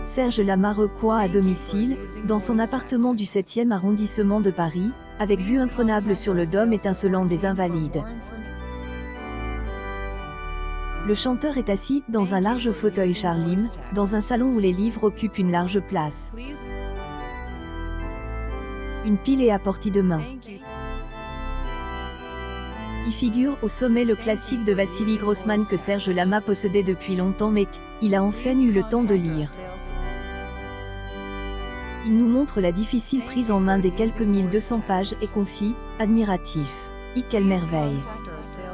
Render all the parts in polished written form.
Serge Lama recoua à domicile, dans son appartement du 7e arrondissement de Paris, avec vue imprenable sur le dôme étincelant des Invalides. Le chanteur est assis dans un large fauteuil Charline, dans un salon où les livres occupent une large place. Une pile est à portée de main. Y figure au sommet le classique de Vassili Grossman que Serge Lama possédait depuis longtemps mais qu'il a enfin eu le temps de lire. Il nous montre la difficile prise en main des quelques 1200 pages et confie, admiratif. Quelle merveille!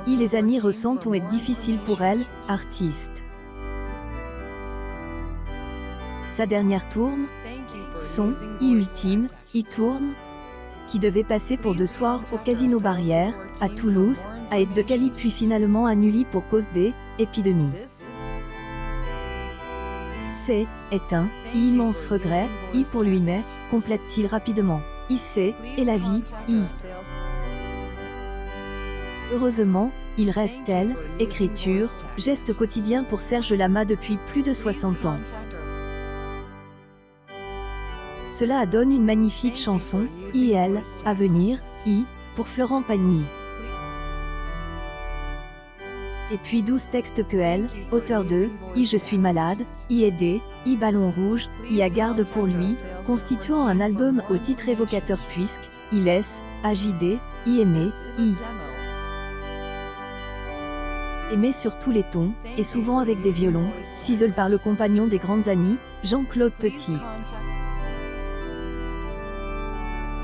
Les années récentes ont été difficiles pour elle, artiste. Sa dernière tourne, son ultime, tourne, qui devait passer pour 2 soirs au Casino Barrière, à Toulouse, a été décalé puis finalement annulé pour cause des épidémies. C'est un immense regret, pour lui mais, complète-t-il rapidement. C'est la vie, Heureusement, il reste tel, écriture, geste quotidien pour Serge Lama depuis plus de 60 ans. Cela donne une magnifique chanson, elle, à venir, pour Florent Pagny. Et puis 12 textes que elle, auteur de Je suis malade, aidé, Ballon rouge, à garde pour lui, constituant un album au titre évocateur puisque, laisse, AJD, aimer, Aimé sur tous les tons, et souvent avec des violons, cisèle par le compagnon des grandes amies, Jean-Claude Petit.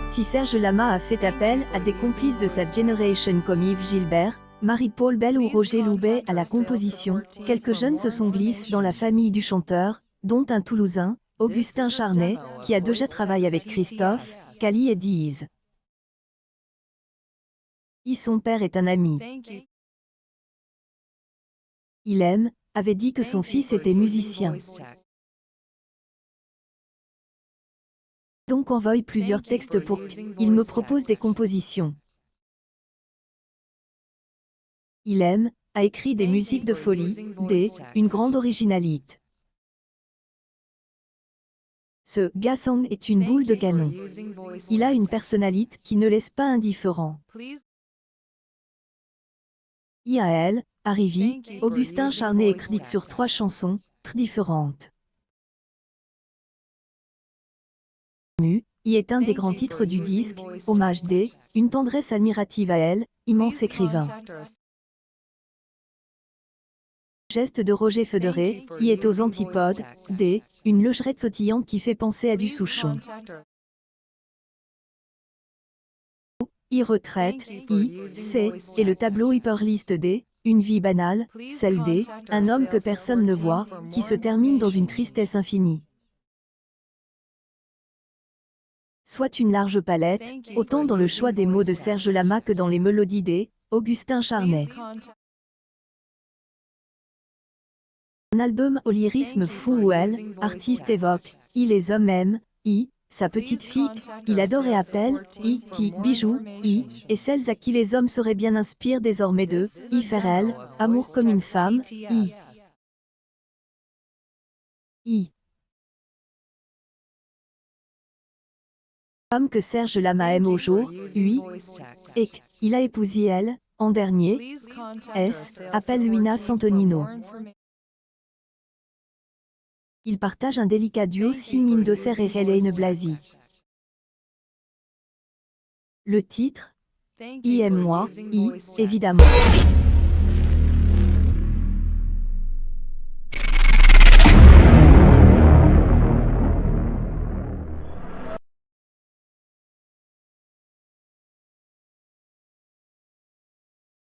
Si Serge Lama a fait appel à des complices de sa génération comme Yves Gilbert, Marie-Paul Bell ou Roger Loubet à la composition, quelques jeunes se sont glissés dans la famille du chanteur, dont un Toulousain, Augustin Charnet, qui a déjà travaillé avec Christophe, Cali et Diz. Son père est un ami. Il avait dit que son fils était musicien. Donc envoie plusieurs textes pour qu'il me propose des compositions. Il a écrit des musiques de folie, une grande originalité. Ce garçon est une boule de canon. Il a une personnalité qui ne laisse pas indifférent. IAL, arrivé, Augustin Charnet écrit sur 3 chansons, très différentes. Est un des grands titres du disque, hommage une tendresse admirative à elle, immense écrivain. Geste de Roger Federer, est aux antipodes, une logerette sautillante qui fait penser à du Souchon. Retraite, c'est, et le tableau hyperliste une vie banale, celle un homme que personne ne voit, qui se termine dans une tristesse infinie. Soit une large palette, autant dans le choix des mots de Serge Lama que dans les mélodies Augustin Charnet. Un album au lyrisme fou où elle, artiste évoque, les hommes aiment, sa petite fille, il adore et appelle, bijoux, et celles à qui les hommes seraient bien inspirent désormais de, faire elle, amour comme une femme, Femme que Serge Lama aime au jour, et qu'il a épousé elle, en dernier, appelle Luina Santonino. Il partage un délicat duo signe Indosser et Helene Blasi. Le titre, aime-moi, évidemment.